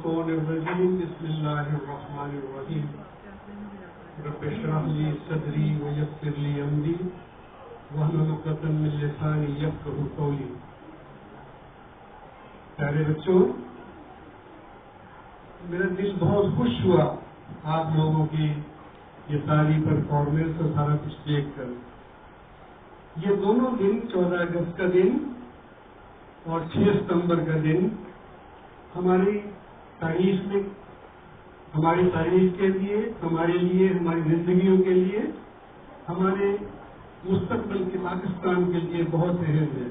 بسم اللہ الرحمن الرحیم رب اشرح لی صدری ویسر لی امری واحلل عقدۃ من لسانی یفقہوا قولی۔ پیارے بچوں، میرا دل بہت خوش ہوا آپ لوگوں کی یہ ساری پرفارمنس اور سارا کچھ دیکھ کر۔ یہ دونوں دن 14 اگست کا دن اور 6 ستمبر کا دن ہماری تاریخ کے لیے، ہمارے لیے، ہماری زندگیوں کے لیے، ہمارے مستقبل کے پاکستان کے لیے بہت اہم ہے،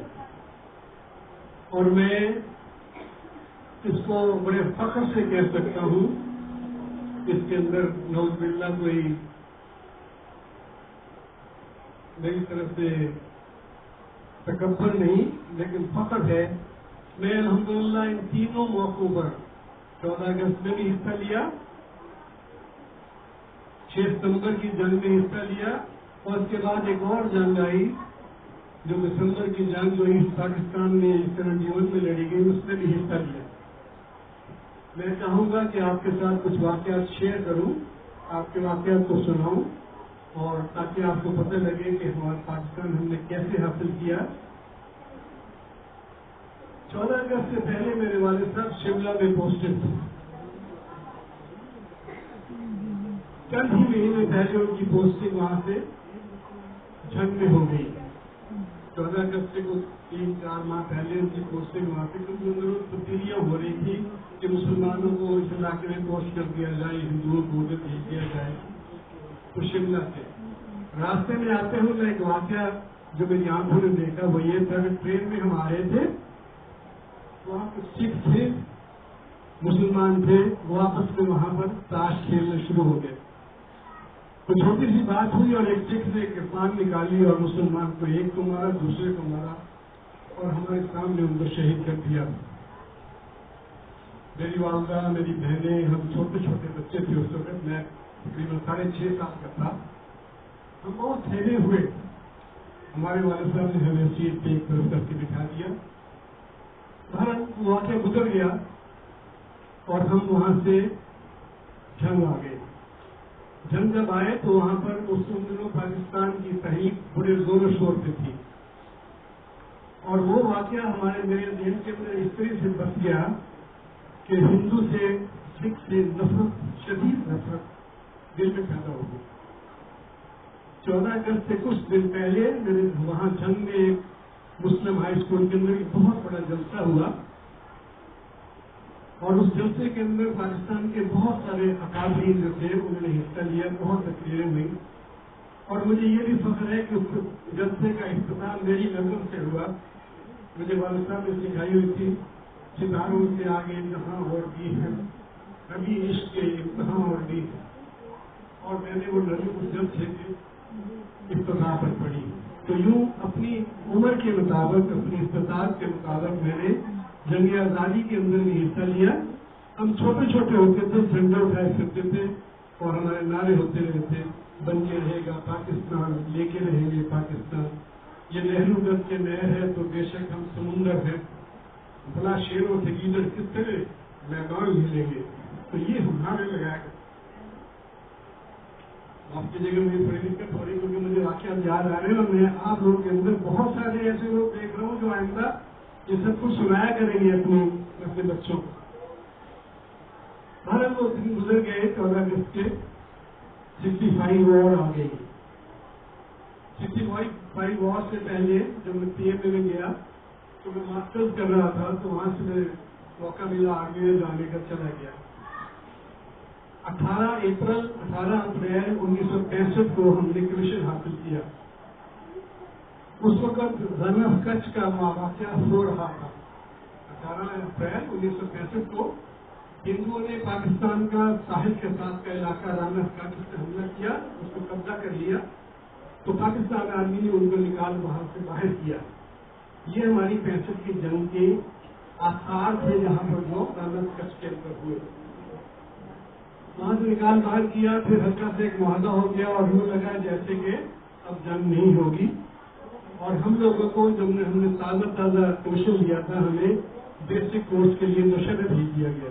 اور میں اس کو بڑے فخر سے کہہ سکتا ہوں۔ اس کے اندر نعوذ باللہ کوئی میری طرف سے تکبر نہیں، لیکن فخر ہے۔ میں الحمدللہ ان تینوں موقعوں پر 14 اگست میں بھی حصہ لیا، 6 ستمبر کی جنگ میں حصہ لیا، اور اس کے بعد ایک اور جنگ آئی جو دسمبر کی جنگ جو ایسٹ پاکستان میں 71 میں لڑی گئی، اس میں بھی حصہ لیا۔ میں چاہوں گا کہ آپ کے ساتھ کچھ واقعات شیئر کروں، آپ کے واقعات کو سناؤں، اور تاکہ آپ کو پتہ لگے کہ ہمارا پاکستان ہم نے کیسے حاصل کیا۔ 14 اگست سے پہلے میرے والد صاحب شملہ میں پوسٹڈ تھے۔ چند ہی مہینے پہلے ان کی پوسٹنگ وہاں سے جنگ میں ہو گئی۔ 14 اگست سے کچھ 3-4 ماہ پہلے ان کی پوسٹنگ وہاں سے کچھ اندر تبدیلیاں ہو رہی تھی کہ مسلمانوں کو اس علاقے میں پوسٹ کر دیا جائے، ہندوؤں کو ادھر بھیج دیا جائے۔ تو شملہ سے راستے میں آتے ہوئے ایک واقعہ جو میری آنکھوں نے دیکھا وہ یہ تھا کہ ٹرین میں ہم آ رہے تھے، وہاں کچھ سکھ تھے، مسلمان تھے، وہ آپس میں وہاں پر تاش کھیلنا شروع ہو گئے۔ تو چھوٹی سی بات ہوئی اور ایک سکھ نے کرپان نکالی اور مسلمان کو ایک کو مارا، دوسرے کو مارا، اور ہمارے سامنے ان کو شہید کر دیا۔ میری والدہ، میری بہنیں، ہم چھوٹے چھوٹے بچے تھے اس وقت، میں تقریباً 6.5 سال کا تھا، ہم بہت ٹھہرے ہوئے۔ ہمارے والد صاحب نے ہمیں سیٹ پہ ایک طرف کر کے بٹھا دیا۔ واقعہ گزر گیا اور ہم وہاں سے جنگ آ گئے۔ جنگ جب آئے تو وہاں پر اس دنوں پاکستان کی تحریک بڑے زور و شور پہ تھی، اور وہ واقعہ میرے ذہن کے اندر اس طرح سے بس گیا کہ ہندو سے، سکھ سے نفرت، شدید نفرت دل میں پیدا ہو گئی۔ 14 اگست سے کچھ دن پہلے میرے وہاں جنگ میں ایک مسلم ہائی اسکول کے اندر ایک بہت بڑا جلسہ ہوا، اور اس جلسے کے اندر پاکستان کے بہت سارے اکابرین جو تھے انہوں نے حصہ لیا، بہت تقریریں ہوئی، اور مجھے یہ بھی فخر ہے کہ اس جلسے کا اختتام میری نظر سے ہوا۔ مجھے والد صاحب نے سکھائی ہوئی تھی، ستاروں سے آگے جہاں اور بھی ہے، کبھی عشق کے امتحان اور بھی ہے، اور میں نے وہ نظر اس جلسے کے افتتاح پر پڑھی۔ تو یوں اپنی عمر کے مطابق، اپنی استطاعت کے مطابق میں نے جنگ آزادی کے اندر بھی حصہ لیا۔ ہم چھوٹے چھوٹے ہوتے تھے، جھنڈے اٹھائے پھرتے تھے، اور ہمارے نعرے ہوتے رہتے، بن کے رہے گا پاکستان، لے کے رہیں گے پاکستان، یہ نہرو گنج کے نہر ہے تو بے شک ہم سمندر ہیں، بلا شیروں سے گیدڑ کس طرح میدان ہلیں گے۔ تو یہ ہم نعرے لگایا کرتے۔ آپ کی جگہ مجھے تھوڑی دقت ہو رہی کیونکہ مجھے واقعات یاد آ رہے ہیں، اور میں آپ لوگوں کے اندر بہت سارے ایسے لوگ دیکھ رہا ہوں جو آئندہ یہ سب کچھ سنایا کریں گے اپنے بچوں کو۔ بھارت وہ دن گزر گئے 14 اگست کے، 65 وار آ گئی۔ 65 وار سے پہلے جب میں پی ایم میں گیا تو میں ماسٹرز کر رہا تھا، تو وہاں سے مجھے موقع ملا آگے جانے کا، چلا گیا۔ 18 اپریل 1965 کو ہم نے کمیشن حاصل کیا۔ اس وقت رن آف کچھ کا واقعہ ہو رہا تھا۔ 18 اپریل 1965 کو ہندوؤں نے پاکستان کا ساحل کے ساتھ کا علاقہ رن آف کچھ سے حملہ کیا، اس کو قبضہ کر لیا، تو پاکستان آرمی نے ان کو نکال باہر کیا۔ یہ ہماری 65 کی جنگ کے آثار تھے، جہاں پر جو رن آف کچھ کے اندر ہوئے، وہاں سے نکال باہر کیا۔ پھر ہلکا سے ایک معاہدہ ہو گیا، اور یوں لگا جیسے کہ اب جنگ نہیں ہوگی، اور ہم لوگوں کو جب ہم نے تازہ کمیشن لیا تھا، ہمیں بیسک کورس کے لیے نوشہر بھیج دیا گیا۔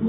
2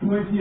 2IC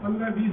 15-20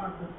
8-10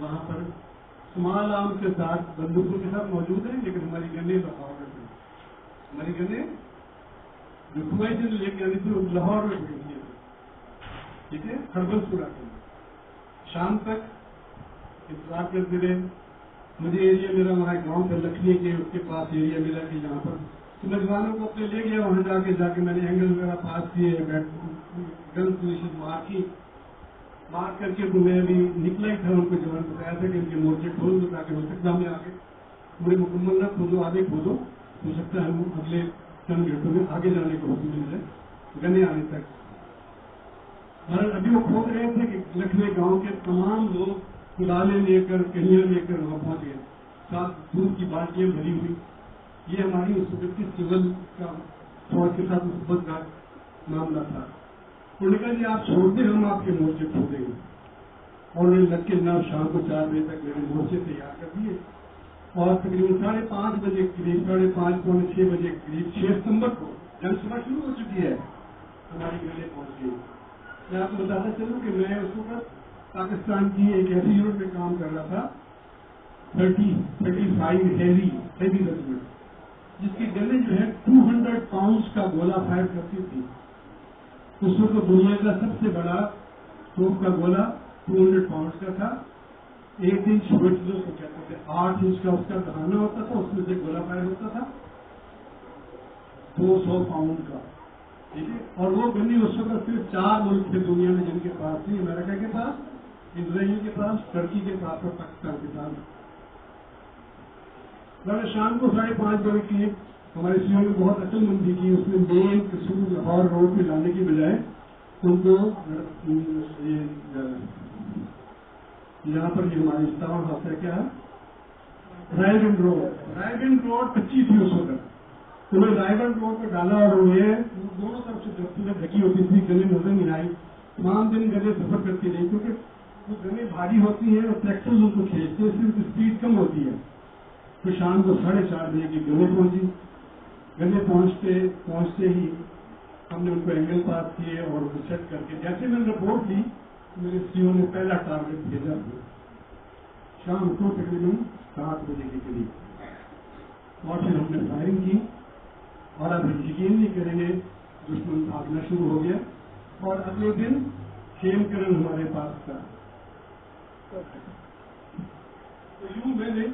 وہاں پر سمال عام کے ساتھ بندوقوں کے ساتھ موجود ہیں، لیکن ہماری گنیں لاہور میں تھی. ہماری گنیں جو کمائی سے لے کے آنی تھی وہ لاہور میں پڑی تھی. ٹھیک ہے، خربل پورا کے شام تک انتظار کرتے رہے. مجھے ایریا میرا وہاں گاؤں پہ لکھنی کے اس کے پاس ایریا ملا کہ جہاں پر نوجوانوں کو اپنے لے گیا. وہاں جا کے میں نے اینگل وغیرہ پاس کیے، گن پوزیشن مار کر کے تو میں بھی نکلا ہی تھا. ان کو جوان بتایا تھا کہ ان کے مورچے کھول دو تاکہ ہو سکتا میں آگے پورے مکمل نہ کھودو، آگے کھودو، ہو سکتا ہے ہم اگلے چند گھنٹوں میں آگے جانے کو حکم مل جائے گنے آنے تک. اور ابھی وہ کھود رہے تھے کہ لکھنؤ گاؤں کے تمام لوگ کدالیں لے کر کہیاں لے کر وہاں پہنچ گئے، ساتھ دودھ کی بالٹیاں بھری ہوئی. یہ ہماری اس وقت کی سول کا فوج کے ساتھ محبت کا معاملہ تھا. انہوں نے کہا جی آپ چھوڑ دیں، ہم آپ کے مورچے کھودیں گے. اور انہوں نے لگ کے جناب شام کو 4 بجے تک میرے مورچے تیار کر دیے. اور تقریباً 5:30 بجے قریب، 5:30 پونے 6 بجے قریب 6 ستمبر کو جنگ صبح شروع ہو چکی ہے، ہماری گلے پہنچ گئی. میں آپ کو بتاتا چلوں کہ میں اس وقت پاکستان کی ایک ایسی یونٹ میں کام کر رہا تھا 35 ہیوی ریجمنٹ، جس کی گنیں جو ہے 200 پاؤنڈز کا گولا فائر کرتی تھی. اس وقت دنیا کا سب سے بڑا توپ کا گولا 200 پاؤنڈز کا تھا. 1 انچ ویٹ جو کہتے تھے، 8 انچ کا اس کا دہانا ہوتا تھا، اس میں سے گولا فائر ہوتا تھا 200 پاؤنڈ کا. ٹھیک ہے، اور وہ گنی اس وقت صرف 4 ملک تھے دنیا میں جن کے پاس تھی، امریکہ کے پاس، اسرائیل کے پاس، ترکی کے پاس اور پاکستان کے پاس. شام کو 5:30 بجے کی ہمارے سی میں بہت عقل مندی کی. اس نے مین قصور لاہور روڈ پہ لانے کی بجائے ان کو یہاں پر جو ہماری استعمال ہوتا ہے کیا رائے گنج روڈ کچی تھی اس وقت. انہیں رائے گنج روڈ پہ ڈالا اور یہ دونوں طرف سے درختوں میں ڈھکی ہوتی تھی، گلے نظر نہیں آئی. تمام دن گلے سفر کرتی رہی کیونکہ وہ گلے بھاری ہوتی ہیں اور ٹریکٹر ان کو کھینچتے ہیں، صرف اسپیڈ کم ہوتی ہے. تو شام کو 4:30 بجے کی گلے پہنچی. گلے پہنچتے ہی ہم نے ان کو اینگل پاس کیے اور سیٹ کر کے جیسے میں نے رپورٹ دی میرے سی او نے پہلا ٹارگیٹ بھیجا شام کو تقریباً 7 بجے کے قریب. اور پھر ہم نے فائرنگ کی اور اب یقین نہیں کریں گے دشمن بھاگنا شروع ہو گیا. اور اگلے دن کھیل کرن ہمارے پاس تھا. تو یوں میں نے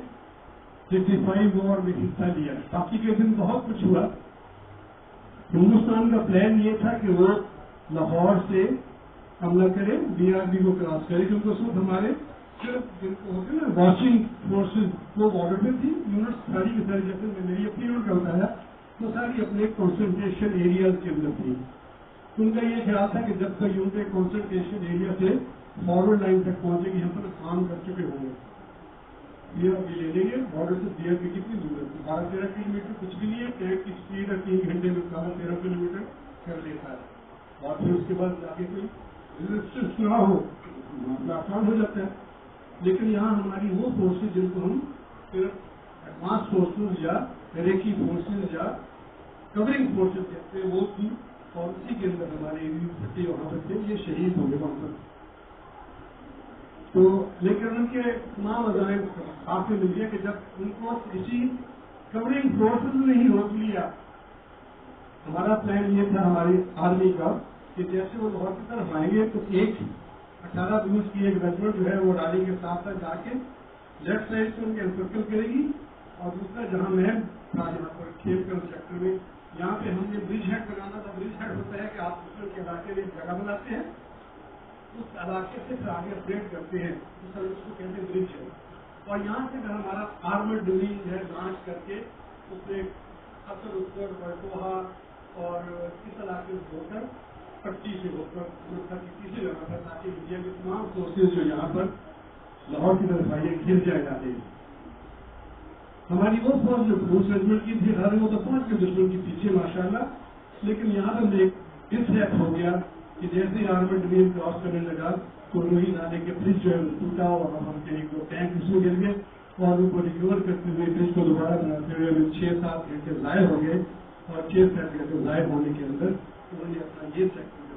55 وار میں حصہ لیا. باقی کے دن بہت کچھ ہوا. ہندوستان کا پلان یہ تھا کہ وہ لاہور سے حملہ کرے، BRB کو کراس کرے، کیونکہ اس وقت ہمارے صرف جن کو ہوتے نا واچنگ فورسز وہ بارڈر پہ تھی. یونٹس ساری کی ساری جیسے میں میری اپنی یونٹ کا بتایا تو ساری اپنے کنسنٹریشن ایریاز کے اندر تھی. ان کا یہ خیال تھا کہ جب تک یونٹ کنسنٹریشن ایریا سے فارورڈ لائن تک پہنچے گی ہم پر کام کر چکے ہوں گے. BRB لے لیں گے. بارڈر سے BRB کتنی دور ہے؟ 12-13 کلومیٹر کچھ بھی نہیں ہے. ٹینک کی اسپیڈ ہے 3 گھنٹے میں 13 کلومیٹر کر لیتا ہے. اور پھر اس کے بعد آگے کوئی ریزسٹنس نہ ہو معاملہ آسان ہو جاتا ہے. لیکن یہاں ہماری وہ فورسز جن کو ہم صرف ایڈوانس فورسز یا ریکی فورسز یا کورنگ فورسز کہتے ہیں وہ تھی. اور اسی کے اندر ہمارے پھٹے وہاں پر تھے، یہ شہید ہو گئے وہاں پر. تو لیکن ان کے تمام عزائم آپ نے مل گیا کہ جب ان کو کسی کورنگ فورسز نے ہی روک لیا. ہمارا پلان یہ تھا ہماری آرمی کا کہ جیسے وہ لاہور کی طرف آئیں گے تو 18 کی ایک ریجمنٹ جو ہے وہ ڈالی کے ساتھ جا کے لیفٹ سائڈ سے ان کے انسرکل کرے گی. اور دوسرا جہاں میں تھا یہاں پر کھیل کر سیکٹر میں یہاں پہ ہم نے برج ہیڈ بنانا تھا. برج ہیڈ ہوتا ہے کہ آپ دوسرے کے علاقے میں ایک جگہ بناتے ہیں، اس علاقے سے پھر آگے اپڈیٹ کرتے ہیں، اس کو کہتے ہیں برج ہے. اور یہاں سے اگر ہمارا آرمر ڈویژن ہے لانچ کر کے اس سے اثر اتر برٹوہا اور اس علاقے سے ہو کر پٹی سے ہو کر کسی سے جانا تھا تاکہ انڈیا کے تمام فورسز جو یہاں پر لاہور کی طرف آئیے گر جائے جاتے ہیں. ہماری وہ فوج جو روس ریجمنٹ کی تھی ہر وہ تو پہنچ کے دشمن کے پیچھے ماشاء اللہ. لیکن یہاں پر ایک ڈس ہیپ ہو گیا کہ جیسے آرمر ڈویژن کراس کرنے لگا تو روہی نالے کے برج جو ہے ٹوٹا اور ہم کے ٹینک اس میں گر گئے اور ان کو ریکور کرتے ہوئے برج کو دوبارہ بناتے ہوئے 6-7 گھنٹے ضائع ہو گئے. اور 6-7 گھنٹے ضائع ہونے کے اندر انہوں نے اپنا یہ سیکٹر جو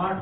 8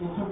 200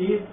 8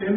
10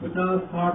50-60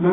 9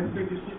F-86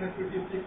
F-86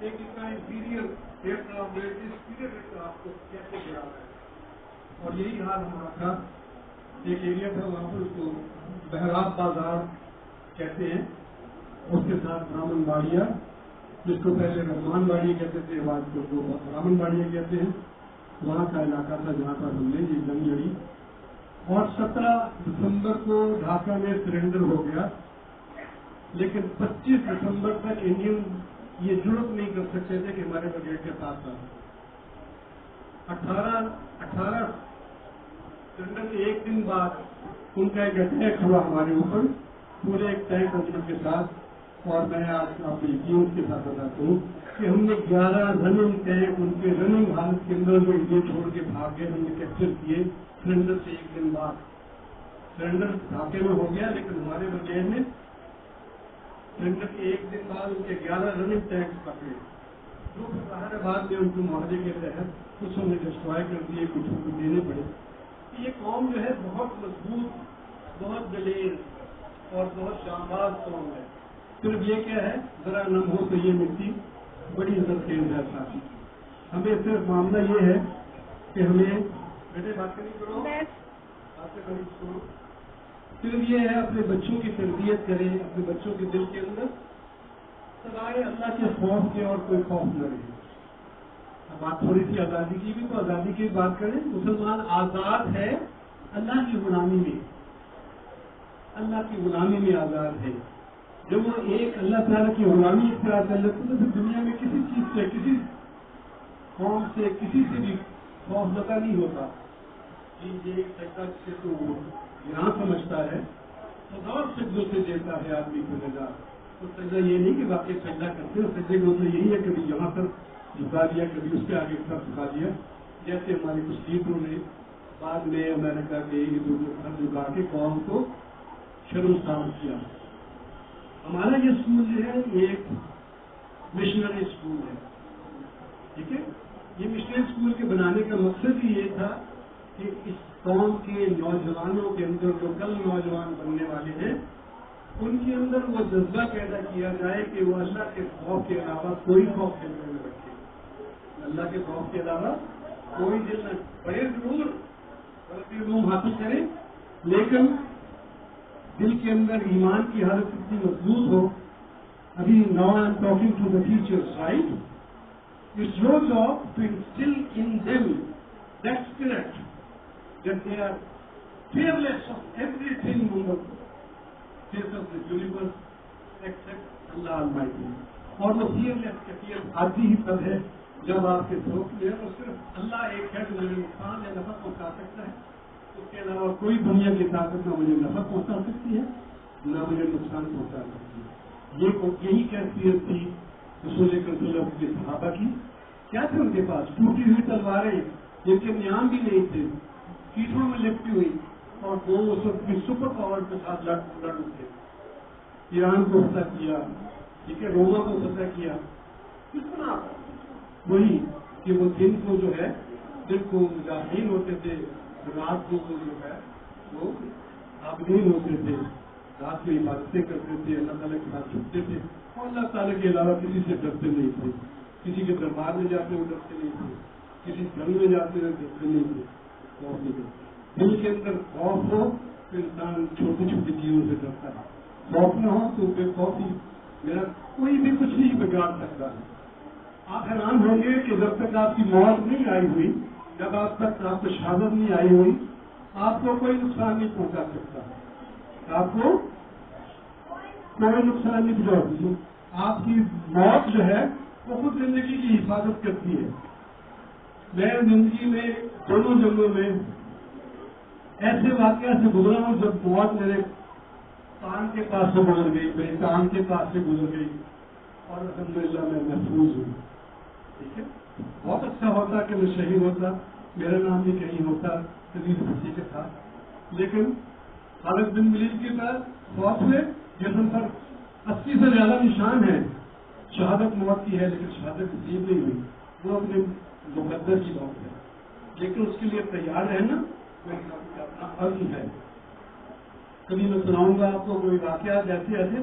ایک اتنا انفیریئر ایئر کرافٹ اسپیڈ آپ کو کیسے گرا ہے. اور یہی حال ہمارا تھا. ایک ایریا تھا وہاں پر اس کو بہراب بازار کہتے ہیں, اس کے ساتھ برامن باڑیا, جس کو پہلے رحمان باڑی کہتے تھے, بعد کو برامن باڑیا کہتے ہیں, وہاں کا علاقہ تھا جہاں پر ہم نے یہ جنگ لڑی. اور 17 دسمبر کو ڈھاکہ میں سرنڈر ہو گیا, لیکن 25 دسمبر تک انڈین یہ جرت نہیں کر سکتے تھے کہ ہمارے بریگیڈ کے ساتھ تھا. 18 سرنڈر کے ایک دن بعد ان کا ایک اٹیک ہوا ہمارے اوپر پورے ایک ٹینک وزن کے ساتھ. اور میں آج آپ یقین کے ساتھ بتاتا ہوں کہ ہم نے 11 رننگ ٹینک ان کے رننگ حالت کے اندر جو انڈیا چھوڑ کے بھاگ گئے ہم نے کیپچر کیے سرنڈر سے ایک دن بعد. سرنڈر ڈھاکے میں ہو گیا, لیکن ہمارے بریگیڈ نے سرنڈر کے ایک دن بعد ان کے 11 رننگ ٹینک پکڑے, جو ظاہر بعد میں ان کو معاہدے کے تحت کچھ ہم نے ڈسٹرائے کر دیے, کچھ ان کو دینے پڑے. یہ قوم جو ہے بہت مضبوط, بہت دلیر اور بہت جانباز قوم ہے. صرف یہ کیا ہے, ذرا نم ہو تو یہ مٹی بڑی عزت خیز ہے ساتھی. ہمیں صرف معاملہ یہ ہے کہ ہمیں بیٹے بات نہیں کرو, صرف یہ ہے اپنے بچوں کی تربیت کریں, اپنے بچوں کے دل کے اندر سوائے اللہ کے خوف کے اور کوئی خوف نہ رہے. اب آپ تھوڑی سی آزادی کی بھی تو آزادی کی بات کریں. مسلمان آزاد ہے اللہ کی غلامی میں, اللہ کی غلامی میں آزاد ہے. جب وہ ایک اللہ تعالیٰ کی غلامی اختیار کر لیتے تو پھر دنیا میں کسی چیز سے, کسی قوم سے, کسی سے بھی خوف زدہ نہیں ہوتا. یہ ایک سجدہ سے تو یہاں سمجھتا ہے, ہزار سجدوں سے دیتا ہے آدمی کو نجات. تو سجدہ یہ نہیں کہ واقعی سجدہ کرتے ہیں, سجدے کو تو یہی ہے کبھی یہاں پر جھکا دیا, کبھی اس کے آگے سر جھکا دیا, جیسے ہمارے کچھ لیڈروں نے بعد میں امریکہ کے سر جھکا کے قوم کو شرمسار کیا. ہمارا یہ اسکول جو ہے یہ ایک مشنری اسکول ہے, ٹھیک ہے. یہ مشنری اسکول کے بنانے کا مقصد ہی یہ تھا کہ اس قوم کے نوجوانوں کے اندر جو کل نوجوان بننے والے ہیں ان کے اندر وہ جذبہ پیدا کیا جائے کہ وہ اللہ کے خوف کے علاوہ کوئی خوف دل میں نہ رکھے. اللہ کے خوف کے علاوہ کوئی دل نہ بڑے ضرور علوم حاصل کریں, لیکن دل کے اندر ایمان کی حالت اتنی مضبوط ہو. ابھی now I am talking to the teachers, right. It's your job to instil in them that spirit that they are fearless of everything on the face of this universe except Allah Almighty. اور وہ fearless کیفیت آتی ہی تب ہے جب آپ کے دوست میں اور صرف اللہ ایک ہے جو مجھے نقصان یا نفع پہنچا سکتا ہے. اس کے علاوہ کوئی دنیا کی طاقت نہ مجھے نفع پہنچا سکتی ہے نہ مجھے نقصان پہنچا سکتی ہے. یہی کیفیت تھی رسول اکرم صلی اللہ علیہ وسلم کے صحابہ کی. کیا تھے ان کے پاس؟ ٹوٹی ہوئی تلواریں جن کے نیام بھی نہیں تھے, کیچڑوں میں لپٹی ہوئی, اور وہ اس وقت کی سپر پاور کے ساتھ لڑ اٹھے. ایران کو فتح کیا, ٹھیک ہے, روما کو فتح کیا. کس طرح؟ وہی کہ وہ دن کو جو ہے, دن کو مجاہدین ہوتے تھے, رات کو جو ہے وہ عابدین ہوتے تھے, رات میں عبادتیں کرتے تھے, اللہ تعالیٰ کے ساتھ چھپتے تھے, اور اللہ تعالیٰ کے علاوہ کسی سے ڈرتے نہیں تھے. کسی کے دربار میں جاتے ہوئے ڈرتے نہیں تھے, کسی جنگ میں جاتے ہوئے ڈرتے نہیں تھے. دل کے اندر خوف ہو تو انسان چھوٹی چھوٹی چیزوں سے ڈرتا ہے, خوف نہ ہو تو بے خوفی میرا کوئی بھی کچھ نہیں بگاڑ سکتا ہے. آپ حیران ہوں گے کہ جب تک آپ کی موت نہیں آئی ہوئی, جب آپ تک آپ کو شہادت نہیں آئی ہوئی, آپ کو کوئی نقصان نہیں پہنچا سکتا. آپ کو کوئی نقصان نہیں پہنچا سکتا. آپ کی موت جو ہے وہ خود زندگی کی حفاظت کرتی ہے. میں زندگی میں دونوں جنگوں میں ایسے واقعہ سے گزرا ہوں جب موت میرے کان کے پاس سے گزر گئی, میرے کان کے پاس سے گزر گئی, اور الحمدللہ میں محفوظ ہوں. ٹھیک ہے, بہت اچھا ہوتا کہ میں شہید ہوتا, میرا نام بھی کہیں ہوتا شہید خوشی کے ساتھ. لیکن خالد بن ولید کے ساتھ فوت ہوئے, جسم پر 80 سے زیادہ نشان ہیں. شہادت موت کی ہے لیکن شہادت نصیب نہیں ہوئی. وہ اپنے مقدر کی بات ہے, لیکن اس کے لیے تیار رہنا اپنا عزم ہے. کبھی میں سناؤں گا آپ کو کوئی واقعات ایسے ایسے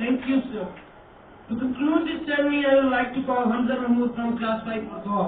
Thank you, sir. To conclude this ceremony, I would like to call Hamza Mahmood from Class 5 Azhar.